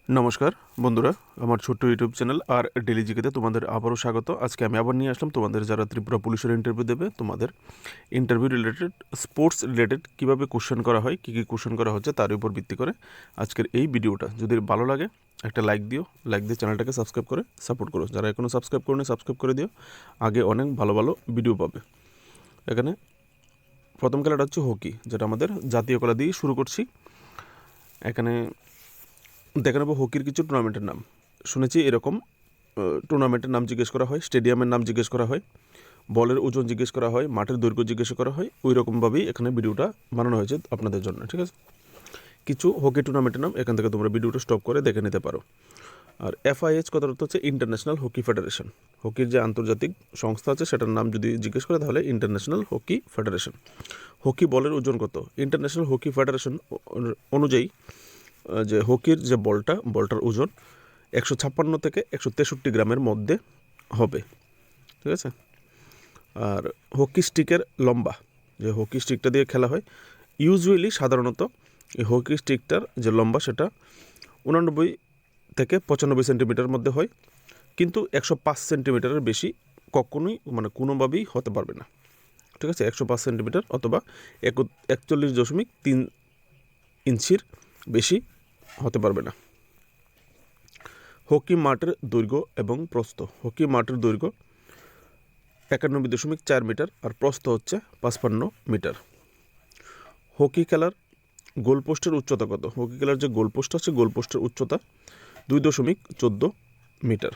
নমস্কার বন্ধুরা, আমার ছোট্ট ইউটিউব চ্যানেল আর ডেলি জিকেতে তোমাদের আবারও স্বাগত। আজকে আমি আবার নিয়ে আসলাম তোমাদের যারা ত্রিপুরা পুলিশের ইন্টারভিউ দেবে, তোমাদের ইন্টারভিউ রিলেটেড, স্পোর্টস রিলেটেড কীভাবে কোশ্চেন করা হয়, কী কী কোশ্চেন করা হচ্ছে তার উপর ভিত্তি করে আজকের এই ভিডিওটা। যদি ভালো লাগে একটা লাইক দিও, লাইক দিয়ে চ্যানেলটাকে সাবস্ক্রাইব করে সাপোর্ট করো। যারা এখনও সাবস্ক্রাইব করো না, সাবস্ক্রাইব করে দিও, আগে অনেক ভালো ভালো ভিডিও পাবে। এখানে প্রথম খেলাটা হচ্ছে হকি, যেটা আমাদের জাতীয় খেলা দিয়ে শুরু করছি। এখানে দেখে নেবো হকির কিছু টুর্নামেন্টের নাম। শুনেছি এরকম টুর্নামেন্টের নাম জিজ্ঞেস করা হয়, স্টেডিয়ামের নাম জিজ্ঞেস করা হয়, বলের ওজন জিজ্ঞেস করা হয়, মাঠের দৈর্ঘ্য জিজ্ঞেস করা হয়। ওই রকমভাবেই এখানে ভিডিওটা বানানো হয়েছে আপনাদের জন্য, ঠিক আছে? কিছু হকি টুর্নামেন্টের নাম এখান থেকে তোমরা ভিডিওটা স্টপ করে দেখে নিতে পারো। আর এফআইএইচ কথাটা হচ্ছে ইন্টারন্যাশনাল হকি ফেডারেশন। হকির যে আন্তর্জাতিক সংস্থা আছে সেটার নাম যদি জিজ্ঞেস করে তাহলে ইন্টারন্যাশনাল হকি ফেডারেশন। হকি বলের ওজন কত? ইন্টারন্যাশনাল হকি ফেডারেশন অনুযায়ী যে হকির যে বলটার ওজন 156 থেকে 163 গ্রামের মধ্যে হবে, ঠিক আছে? আর হকি স্টিকের লম্বা, যে হকি স্টিকটা দিয়ে খেলা হয়, সাধারণত এই হকি স্টিকটার যে লম্বা সেটা 89 থেকে 95 সেন্টিমিটার মধ্যে হয়, কিন্তু 105 সেন্টিমিটারের বেশি কখনোই কোনোভাবেই হতে পারবে না, ঠিক আছে? 105 সেন্টিমিটার অথবা 41.3 ইঞ্চির বেশি হতে পারবে না। হকি মাঠের দৈর্ঘ্য এবং প্রস্থ। হকি মাঠের দৈর্ঘ্য 91.4 মিটার আর প্রস্থ হচ্ছে 55 মিটার। হকি খেলার গোলপোস্টের উচ্চতা কত? হকি খেলার যে গোলপোস্ট আছে, গোলপোস্টের উচ্চতা 2.14 মিটার,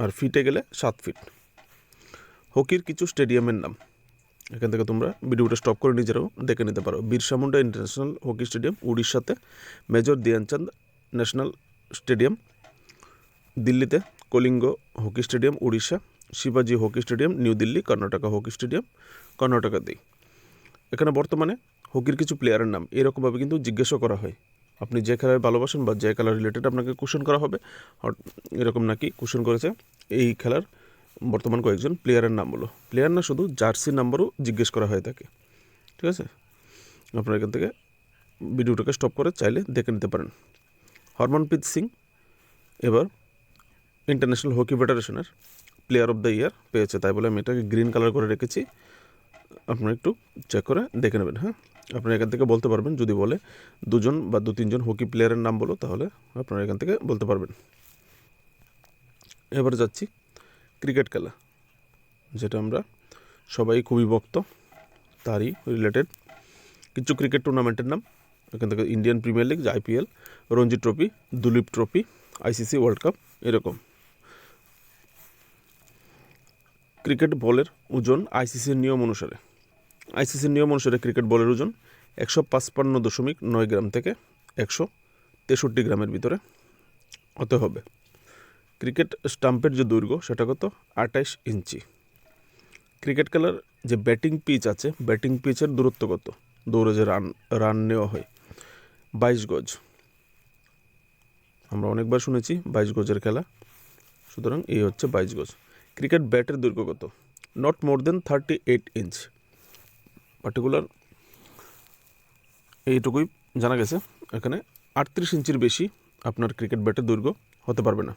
আর ফিটে গেলে 7 ফিট। হকির কিছু স্টেডিয়ামের নাম এখান থেকে তোমরা ভিডিওটা স্টপ করে নিজেরাও দেখে নিতে পারো। Birsa Munda international hockey stadium উড়িষ্যাতে, মেজর ধ্যানচাঁদ ন্যাশনাল স্টেডিয়াম দিল্লিতে, কলিঙ্গ হকি স্টেডিয়াম উড়িষ্যা, শিবাজি hockey stadium New Delhi, Karnataka hockey stadium কর্ণাটকাতেই। এখানে বর্তমানে হকির কিছু প্লেয়ারের নাম এরকমভাবে কিন্তু জিজ্ঞাসা করা হয়। আপনি যে খেলায় ভালোবাসেন বা যে খেলার রিলেটেড আপনাকে কোশ্চেন করা হবে, এরকম নাকি কোশ্চেন করেছে এই খেলার বর্তমান কয়েকজন প্লেয়ারের নাম বলো। প্লেয়ার না, শুধু জার্সি নাম্বারও জিজ্ঞেস করা হয়ে থাকে, ঠিক আছে? আপনারা এখান থেকে ভিডিওটাকে স্টপ করে চাইলে দেখে নিতে পারেন। হরমনপ্রীত সিং এবার ইন্টারন্যাশনাল হকি ফেডারেশনের প্লেয়ার অফ দ্য ইয়ার পেয়েছে, তাই বলে আমি এটাকে গ্রিন কালার করে রেখেছি। আপনারা একটু চেক করে দেখে নেবেন। হ্যাঁ, আপনারা এখান থেকে বলতে পারবেন। যদি বলে 2জন বা 2-3জন হকি প্লেয়ারের নাম বলো, তাহলে আপনারা এখান থেকে বলতে পারবেন। এবার যাচ্ছি ক্রিকেট খেলা, যেটা আমরা সবাই খুবই ভক্ত, তারই রিলেটেড কিছু ক্রিকেট টুর্নামেন্টের নাম এখান থেকে। Indian premier league, IPL, Ranji trophy, Duleep trophy, ICC world cup, এরকম। ক্রিকেট বলের ওজন আইসিসির নিয়ম অনুসারে ক্রিকেট বলের ওজন 155.9 গ্রাম থেকে 163 গ্রামের ভিতরে হতে হবে। ক্রিকেট স্টাম্পের যে দৈর্ঘ্য সেটা কত? 28 ইঞ্চি। ক্রিকেট খেলার যে ব্যাটিং পিচ আছে, ব্যাটিং পিচের দূরত্ব কত? দৌড়ে যে রান নেওয়া হয়, 22 গজ। আমরা অনেকবার শুনেছি 22 গজের খেলা, সুতরাং এই হচ্ছে 22 গজ। ক্রিকেট ব্যাটের দৈর্ঘ্য কত? Not more than 38 inch. Particular এইটুকুই জানা গেছে। এখানে 38 ইঞ্চির বেশি আপনার ক্রিকেট ব্যাটের দৈর্ঘ্য হতে পারবে না।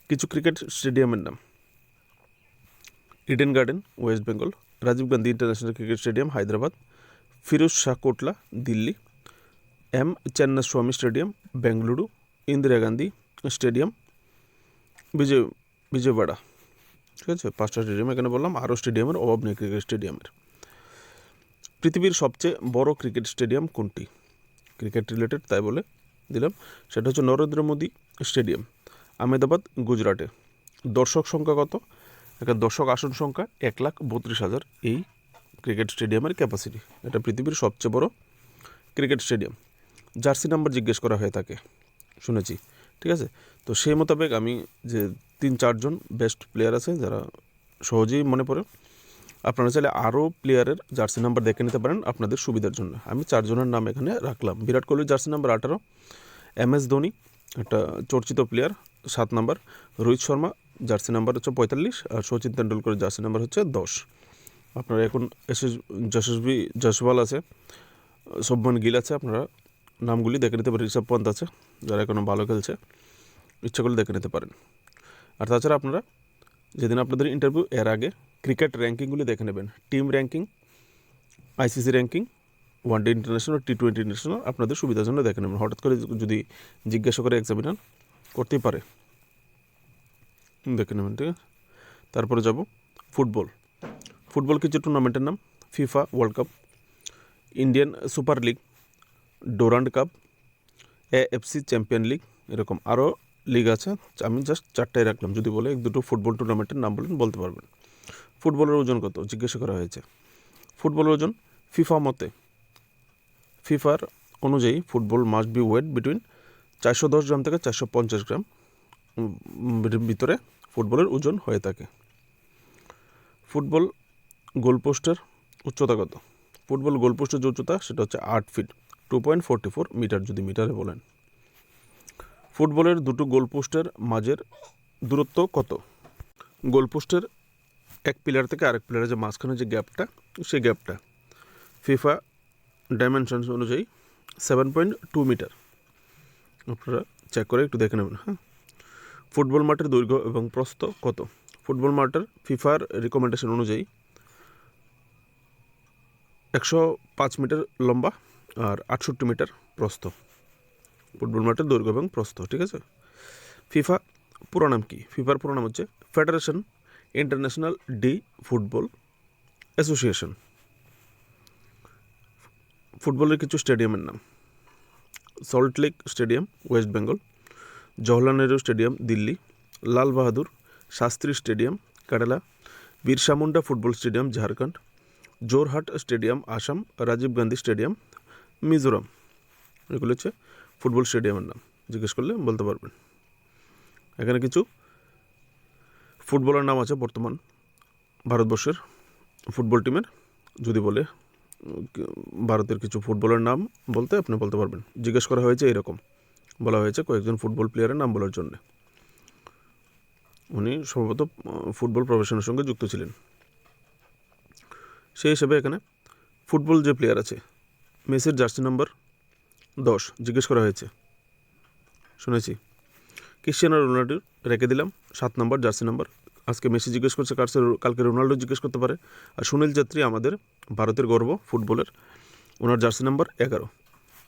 কিছু ক্রিকেট স্টেডিয়ামের নাম: Eden Garden West Bengal, Rajiv Gandhi international cricket stadium Hyderabad, Feroz Shah Kotla Delhi, M Chinnaswamy stadium Bengaluru, Indira Gandhi stadium Vijayawada, ঠিক আছে? 5টা স্টেডিয়াম এখানে বললাম, আরও স্টেডিয়ামের অভাব নেই ক্রিকেট স্টেডিয়ামের। পৃথিবীর সবচেয়ে বড় ক্রিকেট স্টেডিয়াম কোনটি? ক্রিকেট রিলেটেড তাই বলে দিলাম, সেটা হচ্ছে নরেন্দ্র মোদী স্টেডিয়াম, আহমেদাবাদ গুজরাটে। দর্শক সংখ্যা কত? এখানে দর্শক আসন সংখ্যা 1,32,000 এই ক্রিকেট স্টেডিয়ামের ক্যাপাসিটি। এটা পৃথিবীর সবচেয়ে বড় ক্রিকেট স্টেডিয়াম। জার্সি নাম্বার জিজ্ঞেস করা হয়ে থাকে শুনেছি, ঠিক আছে? তো সেই মোতাবেক আমি যে 3-4জন বেস্ট প্লেয়ার আছে যারা সহজেই মনে পড়ে, আপনারা চাইলে আরও প্লেয়ারের জার্সি নাম্বার দেখে নিতে পারেন আপনাদের সুবিধার জন্য। আমি 4জনের নাম এখানে রাখলাম। বিরাট কোহলির জার্সি নাম্বার 18, MS ধোনি একটা চর্চিত player 7 number, Rohit Sharma jersey number হচ্ছে 45, আর সচিন তেন্ডুলকরের জার্সি নাম্বার হচ্ছে 10। আপনারা এখন যশস্বী জয়সওয়াল আছে, শুভমান গিল আছে, আপনারা নামগুলি দেখে নিতে পারেন। ঋষভ পন্থ আছে, যারা এখনও ভালো খেলছে, ইচ্ছা করলে দেখে নিতে পারেন। আর তাছাড়া আপনারা যেদিন আপনাদের ইন্টারভিউ এর আগে ক্রিকেট র্যাঙ্কিংগুলি দেখে নেবেন। Team ranking, ICC ranking, one day international, T20 international আপনাদের সুবিধার জন্য দেখে নেবেন। হঠাৎ করে যদি জিজ্ঞাসা করে এক্সামিনার, করতেই পারে, দেখে নেবেন, ঠিক আছে। তারপরে যাব ফুটবল। ফুটবল কিছু টুর্নামেন্টের নাম: FIFA World Cup, Indian Super League, Durand Cup, AFC Champion League, এরকম আরও লিগ আছে। আমি জাস্ট 4টাই রাখলাম। যদি বলে 1-2 ফুটবল টুর্নামেন্টের নাম বলেন, বলতে পারবেন। ফুটবলের ওজন কত জিজ্ঞাসা করা হয়েছে। ফুটবলের ওজন ফিফা মতে, ফিফার অনুযায়ী football must be weight between 410 gram থেকে 450 গ্রাম ভিতরে ফুটবলের ওজন হয়ে থাকে। ফুটবল গোলপোস্টের উচ্চতা কত? ফুটবল গোলপোস্টের যে উচ্চতা সেটা হচ্ছে 8 ফিট, 2.44 মিটার যদি মিটারে বলেন। ফুটবলের দুটো গোলপোস্টের মাঝের দূরত্ব কত? গোলপোস্টের এক পিলার থেকে আরেক পিলারের যে মাঝখানে যে গ্যাপটা, সেই গ্যাপটা ফিফা ডাইমেনশনস অনুযায়ী 7.2 মিটার। আপনারা চেক করে একটু দেখে নেবেন, হ্যাঁ। ফুটবল মাঠের দৈর্ঘ্য এবং প্রস্থ কত? ফুটবল মাঠের ফিফার রিকমেন্ডেশন অনুযায়ী 105 মিটার লম্বা আর 68 মিটার প্রস্থ। ফুটবল মাঠের দৈর্ঘ্য এবং প্রস্থ, ঠিক আছে। ফিফা পুরো নাম কি? ফিফার পুরো নাম হচ্ছে Federation Internationale de Football Association. ফুটবলের কিছু স্টেডিয়ামের নাম: Salt Lake stadium, West Bengal; Jawaharlal Nehru stadium, Delhi; Lal Bahadur Shastri stadium, Kerala; Birsa Munda football stadium, Jharkhand; Jorhat stadium, Assam; Rajiv Gandhi stadium, Mizoram. এগুলো হচ্ছে ফুটবল স্টেডিয়ামের নাম। জিজ্ঞেস করলে বলতে পারবেন। এখানে কিছু ফুটবলের নাম আছে বর্তমান ভারতবর্ষের ফুটবল টিমের। যদি বলে ভারতের কিছু ফুটবলের নাম বলতে, আপনি বলতে পারবেন। জিজ্ঞেস করা হয়েছে এরকম, বলা হয়েছে কয়েকজন ফুটবল প্লেয়ারের নাম বলার জন্য। উনি সম্ভবত ফুটবল প্রফেশনের সঙ্গে যুক্ত ছিলেন। সেই হিসেবে এখানে ফুটবল যে প্লেয়ার আছে, মেসির জার্সি নাম্বার 10 জিজ্ঞেস করা হয়েছে, শুনেছি। ক্রিশ্চিয়ানো রোনাল্ডো রেখে দিলাম 7 নম্বর জার্সি নাম্বার। আজকে মেসি জিজ্ঞেস করছে, কালকে রোনাল্ডো জিজ্ঞেস করতে পারে। আর সুনীল ছেত্রী আমাদের ভারতের গর্ব ফুটবলের, ওনার জার্সি নাম্বার 11,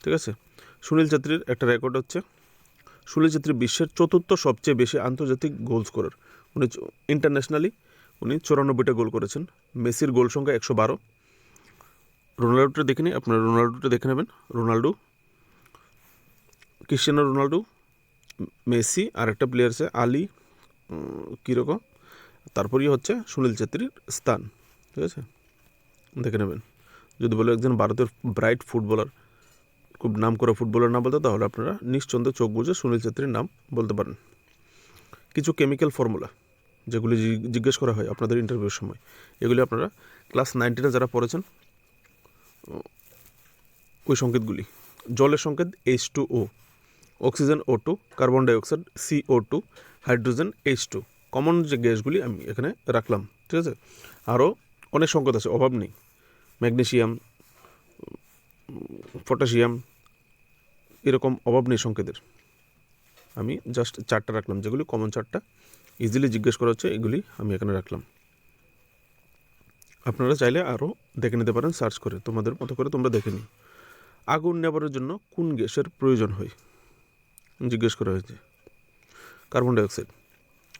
ঠিক আছে। সুনীল ছেত্রীর একটা রেকর্ড হচ্ছে, সুনীল ছেত্রী বিশ্বের 4র্থ সবচেয়ে বেশি আন্তর্জাতিক গোল স্কোরার। উনি ইন্টারন্যাশনালি 94টা গোল করেছেন। মেসির গোল সংখ্যা 112। রোনাল্ডোটা দেখে নিই, আপনারা রোনাল্ডোটা দেখে নেবেন। রোনাল্ডো, ক্রিশ্চিয়ানো রোনাল্ডো, মেসি, আর একটা প্লেয়ার আছে আলী কীরকম, তারপরেই হচ্ছে সুনীল ছেত্রীর স্থান, ঠিক আছে, দেখে নেবেন। যদি বলে একজন ভারতের ব্রাইট ফুটবলার, খুব নাম করা ফুটবলার নাম বলতে, তাহলে আপনারা নিশ্চন্দ্র চোখ বুঝে সুনীল ছেত্রীর নাম বলতে পারেন। কিছু কেমিক্যাল ফর্মুলা যেগুলি জিজ্ঞেস করা হয় আপনাদের ইন্টারভিউর সময়, এগুলি আপনারা ক্লাস 9-10 যারা পড়েছেন, ওই সংকেতগুলি: জলের সংকেত H2O, oxygen O2, carbon dioxide CO2, hydrogen H2। Common যে গ্যাসগুলি আমি এখানে রাখলাম, ঠিক আছে। আরও অনেক সংকেত আছে, অভাব নেই। ম্যাগনেশিয়াম, পটাশিয়াম, এরকম অভাব নেই সংকেতের। আমি জাস্ট 4টা রাখলাম, যেগুলি কমন 4টা ইজিলি জিজ্ঞেস করা হচ্ছে, এগুলি আমি এখানে রাখলাম। আপনারা চাইলে আরও দেখে নিতে পারেন সার্চ করে, তোমাদের মতো করে তোমরা দেখে নিই। আগুন নেভানোর জন্য কোন গ্যাসের প্রয়োজন হয় জিজ্ঞেস করা হয়েছে। Carbon dioxide.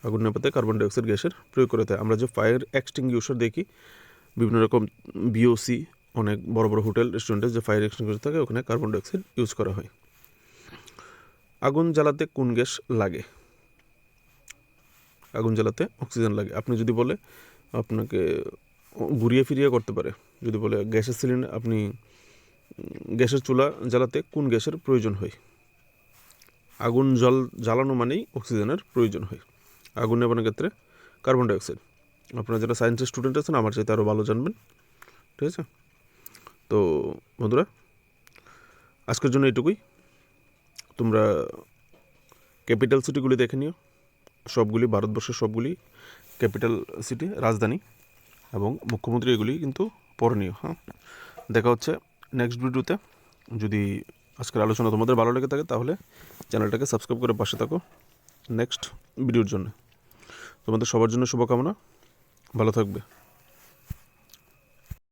আগুন নেভাতে কার্বন ডাইঅক্সাইড গ্যাসের প্রয়োগ করতে হয়। আমরা যে ফায়ার এক্সটিংগুইশার দেখি বিভিন্ন রকম BOC, অনেক বড় বড় হোটেল রেস্টুরেন্টে যে ফায়ার এক্সটিংগুইশার থাকে, ওখানে কার্বন ডাইঅক্সাইড ইউজ করা হয়। আগুন জ্বালাতে কোন গ্যাস লাগে? আগুন জ্বালাতে অক্সিজেন লাগে। আপনি যদি বলে, আপনাকে ঘুরিয়ে ফিরিয়ে করতে পারে। যদি বলে গ্যাসের সিলিন্ডার, আপনি গ্যাসের চুলা জ্বালাতে কোন গ্যাসের প্রয়োজন হয়? আগুন জ্বালানো মানেই অক্সিজেনের প্রয়োজন হয়। আগুন নেভানোর ক্ষেত্রে কার্বন ডাইঅক্সাইড। আপনারা যারা সায়েন্সের স্টুডেন্ট আছেন আমার চাইতে আরও ভালো জানবেন, ঠিক আছে। তো বন্ধুরা, আজকের জন্য এটুকুই। তোমরা ক্যাপিটাল সিটিগুলি দেখে নিও, সবগুলি ভারতবর্ষের সবগুলি ক্যাপিটাল সিটি, রাজধানী এবং মুখ্যমন্ত্রী, এগুলি কিন্তু পড়ে নিও, হ্যাঁ। দেখা হচ্ছে নেক্সট ভিডিওতে। যদি আজকের আলোচনা তোমাদের ভালো লেগে থাকে তাহলে চ্যানেলটাকে সাবস্ক্রাইব করে পাশে থাকো নেক্সট ভিডিওর জন্য। তোমাদের সবার জন্য শুভকামনা, ভালো থাকবে।